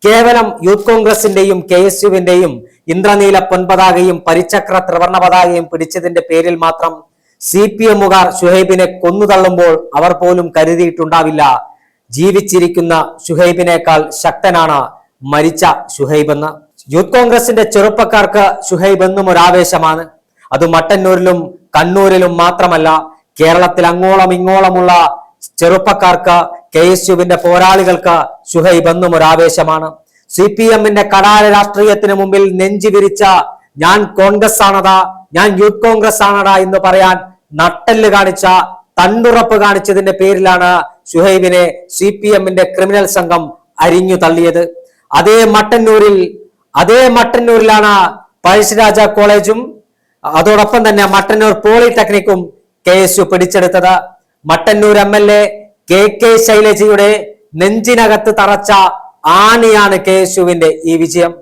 കേവലം യൂത്ത് കോൺഗ്രസിന്റെയും KSUവിന്റെയും ഇന്ദ്രനീല പൊൻപതാകയും പരിചക്ര ത്രിവർണ പതാകയും പിടിച്ചതിന്റെ പേരിൽ മാത്രം CPMുകാർ ഷുഹൈബിനെ കൊന്നുതള്ളുമ്പോൾ അവർ പോലും കരുതിയിട്ടുണ്ടാവില്ല ജീവിച്ചിരിക്കുന്ന ഷുഹൈബിനേക്കാൾ ശക്തനാണ് മരിച്ച ഷുഹൈബ് എന്ന്. യൂത്ത് കോൺഗ്രസിന്റെ ചെറുപ്പക്കാർക്ക് ഷുഹൈബ് എന്നും ഒരു ആവേശമാണ്. അത് മട്ടന്നൂരിലും കണ്ണൂരിലും മാത്രമല്ല, കേരളത്തിൽ അങ്ങോളം ഇങ്ങോളമുള്ള ചെറുപ്പക്കാർക്ക്, KSUവിന്റെ പോരാളികൾക്ക് ഷുഹൈബ് എന്നും ഒരു ആവേശമാണ്. CPMന്റെ കടാര രാഷ്ട്രീയത്തിന് മുമ്പിൽ നെഞ്ചു വിരിച്ച ഞാൻ കോൺഗ്രസ് ആണടാ, ഞാൻ യൂത്ത് കോൺഗ്രസ് ആണടാ എന്ന് പറയാൻ നട്ടെല്ല് കാണിച്ച, തണ്ടുറപ്പ് കാണിച്ചതിന്റെ പേരിലാണ് ഷുഹൈബിനെ CPMന്റെ ക്രിമിനൽ സംഘം അരിഞ്ഞു തള്ളിയത്. അതേ മട്ടന്നൂരിലാണ് പഴശ്ശിരാജ കോളേജും അതോടൊപ്പം തന്നെ മട്ടന്നൂർ പോളിടെക്നിക്കും KSU പിടിച്ചെടുത്തത്. മട്ടന്നൂർ MLA KK ശൈലജയുടെ നെഞ്ചിനകത്ത് തറച്ച ആണിയാണ് KSUവിന്റെ ഈ വിജയം.